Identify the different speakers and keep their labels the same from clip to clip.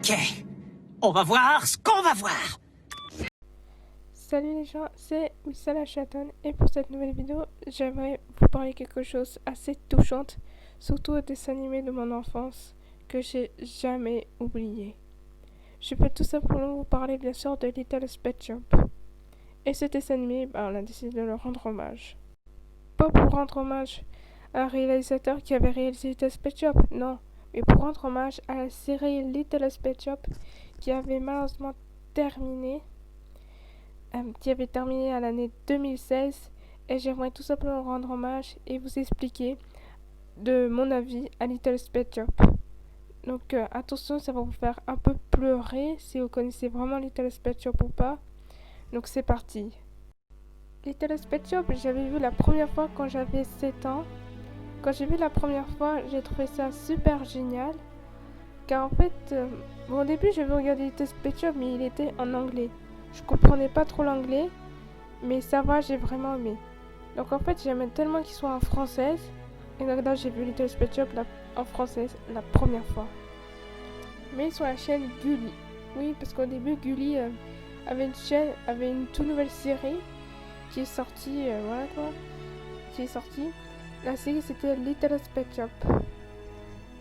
Speaker 1: Ok, on va voir ce qu'on va voir.
Speaker 2: Salut les gens, c'est Missala Chaton et pour cette nouvelle vidéo, j'aimerais vous parler quelque chose assez touchante, surtout au dessin animé de mon enfance que j'ai jamais oublié. Je peux tout simplement vous parler bien sûr de Little Pet Shop. Et ce dessin animé, on a décidé de le rendre hommage. Pas pour rendre hommage à un réalisateur qui avait réalisé Little Pet Shop, non, mais pour rendre hommage à la série Little Pet Shop qui avait malheureusement terminé qui avait terminé à l'année 2016 et j'aimerais tout simplement rendre hommage et vous expliquer de mon avis à Little Pet Shop. Donc attention, ça va vous faire un peu pleurer si vous connaissez vraiment Little Pet Shop ou pas. Donc c'est parti. Little Pet Shop, j'avais vu la première fois quand j'avais 7 ans. Quand j'ai vu la première fois, j'ai trouvé ça super génial. Car en fait, au début j'avais regardé Little Pet Shop mais il était en anglais. Je comprenais pas trop l'anglais, mais ça va, j'ai vraiment aimé. Donc en fait, j'aimais tellement qu'il soit en française. Et donc là, j'ai vu Little Pet Shop en française la première fois. Mais sur la chaîne Gulli. Oui, parce qu'au début, Gulli avait une toute nouvelle série qui est sortie, voilà quoi, qui est sortie. La série, c'était Little Pet Shop.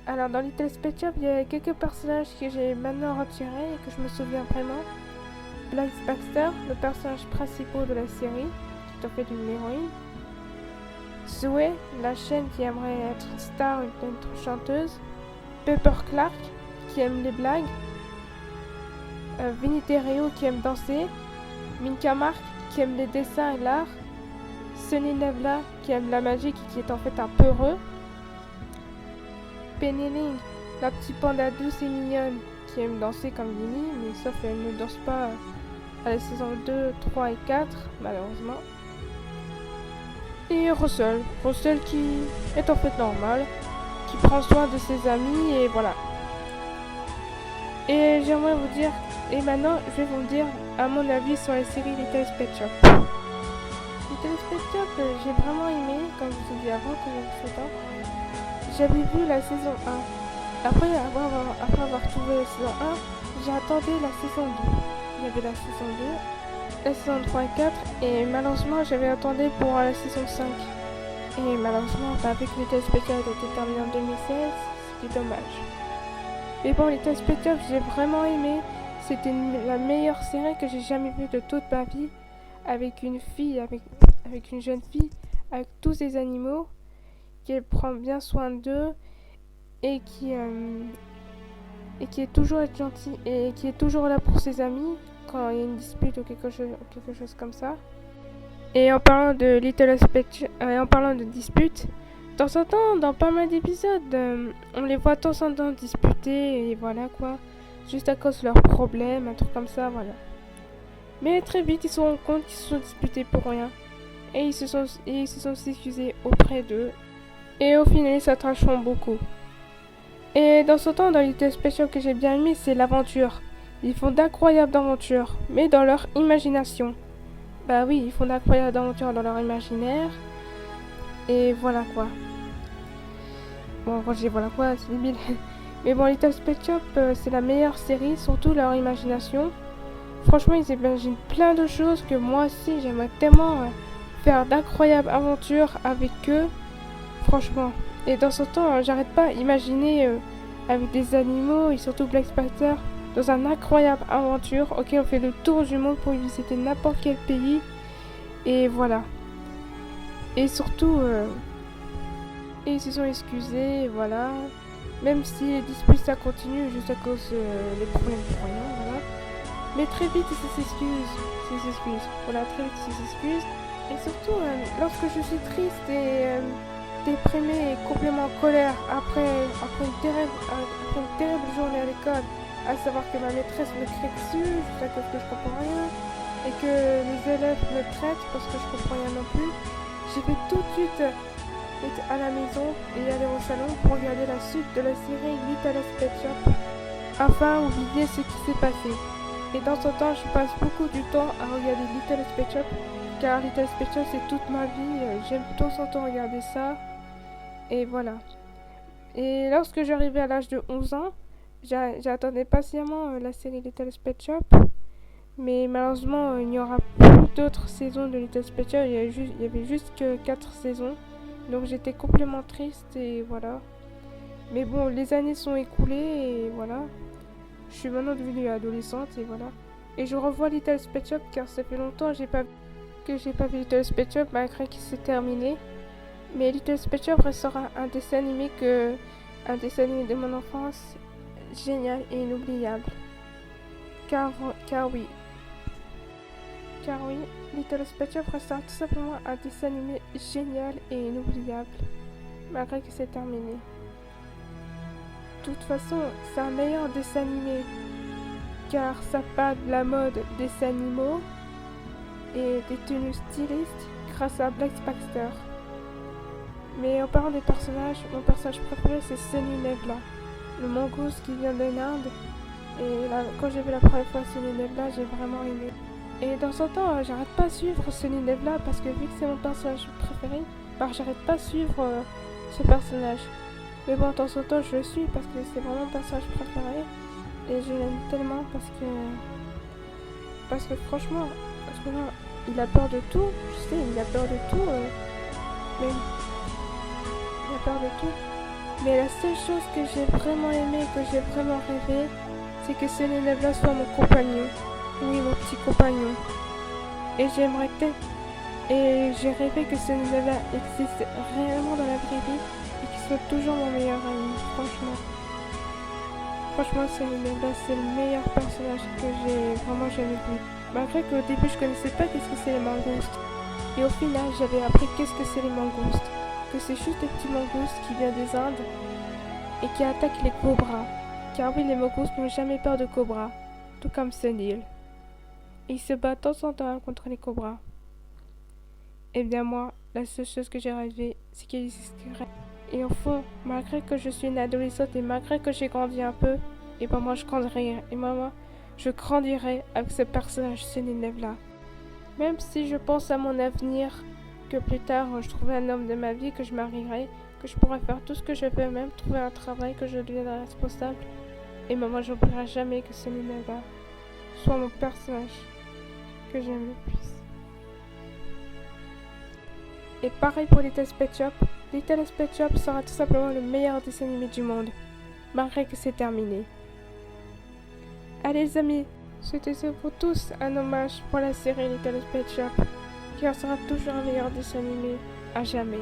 Speaker 2: Alors dans Little Pet Shop, il y a quelques personnages que j'ai maintenant retirés et que je me souviens vraiment. Black Baxter, le personnage principal de la série, qui est en fait une héroïne. Zoé, la chaîne qui aimerait être une star, une chanteuse. Pepper Clark, qui aime les blagues. Vinny Terrio, qui aime danser. Minka Mark, qui aime les dessins et l'art. Sunny Nevla, qui aime la magie et qui est en fait un peureux. Penny Ling, la petite panda douce et mignonne, qui aime danser comme Vinny, mais sauf qu'elle ne danse pas à la saison 2, 3 et 4, malheureusement. Et Russell qui est en fait normal, qui prend soin de ses amis et voilà. Et j'aimerais vous dire, et maintenant je vais vous dire à mon avis sur la série Little Pet Shop. Little Pet Shop, j'ai vraiment aimé, comme je vous ai dit avant, que j'avais 7 ans. J'avais vu la saison 1. Après avoir trouvé la saison 1, j'ai attendu la saison 2. Il y avait la saison 2, la saison 3 et 4, et malheureusement j'avais attendu pour la saison 5. Et malheureusement, avec Little Pet Shop qui était terminé en 2016, c'était dommage. Mais bon, Little Pet Shop, j'ai vraiment aimé. C'était la meilleure série que j'ai jamais vue de toute ma vie, avec une fille, avec une jeune fille, avec tous ces animaux, qui prend bien soin d'eux et qui est toujours gentil et qui est toujours là pour ses amis quand il y a une dispute ou quelque chose comme ça. Et en parlant de Little Pet Shop, en parlant de disputes, de temps en temps, dans pas mal d'épisodes, on les voit de temps en temps disputer et voilà quoi, juste à cause de leurs problèmes, un truc comme ça, voilà. Mais très vite, ils se rendent compte qu'ils se sont disputés pour rien et ils se sont excusés auprès d'eux. Et au final, ça transforme beaucoup. Et dans ce temps, dans Little Pet Shop que j'ai bien aimé, c'est l'aventure. Ils font d'incroyables aventures, mais dans leur imagination. Bah oui, ils font d'incroyables aventures dans leur imaginaire. Et voilà quoi. Bon, quand je dis voilà quoi, c'est débile. Mais bon, Little Pet Shop, c'est la meilleure série, surtout leur imagination. Franchement, ils imaginent plein de choses que moi aussi, j'aimerais tellement faire d'incroyables aventures avec eux. Franchement. Et dans ce temps, j'arrête pas d'imaginer avec des animaux et surtout Black Panther dans un incroyable aventure. Ok, on fait le tour du monde pour visiter n'importe quel pays. Et voilà. Et surtout, et ils se sont excusés, voilà. Même si les disputes ça continue juste à cause des problèmes de croyants, voilà. Mais très vite ils s'excusent. Voilà, très vite ils s'excusent. Et surtout, lorsque je suis triste et déprimée et complètement en colère après une terrible journée à l'école, à savoir que ma maîtresse me crie dessus juste à cause que je comprends rien et que les élèves me traitent parce que je comprends rien non plus, je vais tout de suite être à la maison et aller au salon pour regarder la suite de la série Little Pet Shop afin d'oublier ce qui s'est passé. Et dans ce temps, je passe beaucoup du temps à regarder Little Pet Shop car Little Pet Shop c'est toute ma vie, j'aime de temps en temps regarder ça. Et voilà. Et lorsque j'arrivais à l'âge de 11 ans, J'attendais patiemment la série Little Pet Shop, mais malheureusement, il n'y aura plus d'autres saisons de Little Pet Shop. Il y avait juste que 4 saisons, donc j'étais complètement triste et voilà. Mais bon, les années sont écoulées et voilà. Je suis maintenant devenue adolescente et voilà. Et je revois Little Pet Shop car ça fait longtemps que j'ai pas vu Little Pet Shop malgré qu'il s'est terminé. Mais Little Pet Shop restera un dessin animé de mon enfance génial et inoubliable. Car oui, Little Pet Shop restera tout simplement un dessin animé génial et inoubliable malgré que c'est terminé. De toute façon, c'est un meilleur dessin animé car ça parle de la mode des animaux et des tenues stylistes grâce à Black Baxter. Mais en parlant des personnages, mon personnage préféré c'est Sunny Nevla, le mangouste qui vient de l'Inde. Et là, quand j'ai vu la première fois Sunny Nevla, j'ai vraiment aimé. Et dans ce temps, j'arrête pas de suivre Sunny Nevla parce que vu que c'est mon personnage préféré, j'arrête pas de suivre ce personnage. Mais bon, de temps en temps, je le suis parce que c'est vraiment mon personnage préféré. Et je l'aime tellement parce que franchement, il a peur de tout. Je sais, il a peur de tout. Mais il a peur de tout. Mais la seule chose que j'ai vraiment aimé, que j'ai vraiment rêvé, c'est que Sunny Nevla soit mon compagnon. Oui, mon petit compagnon. Et j'ai rêvé que Sunny Nevla existe réellement dans la vraie vie et qu'il soit toujours mon meilleur ami, franchement. Franchement, Sunny Nevla, c'est le meilleur personnage que j'ai vraiment jamais vu. Malgré qu'au début, je connaissais pas qu'est-ce que c'est les mangoustes. Et au final, j'avais appris qu'est-ce que c'est les mangoustes. Que c'est juste des petits mangoustes qui viennent des Indes et qui attaquent les cobras. Car oui, les mangoustes n'ont jamais peur de cobras, tout comme Sunny. Ils se battent de temps en temps contre les cobras. Et bien moi, la seule chose que j'ai rêvé, c'est qu'il existerait. Et au fond, malgré que je suis une adolescente et malgré que j'ai grandi un peu, et ben moi je grandirai. Et moi, je grandirai avec ce personnage Sunny Nevla. Même si je pense à mon avenir, que plus tard je trouverai un homme de ma vie, que je marierai, que je pourrai faire tout ce que je veux, même trouver un travail, que je deviendrai responsable. Et moi, j'oublierai jamais que Sunny Nevla soit mon personnage que j'aime le plus. Et pareil pour Little Pet Shop. Little Pet Shop sera tout simplement le meilleur dessin animé du monde, malgré que c'est terminé. Allez les amis, c'était pour tous un hommage pour la série Little Pet Shop, qui sera toujours un meilleur dessin animé à jamais.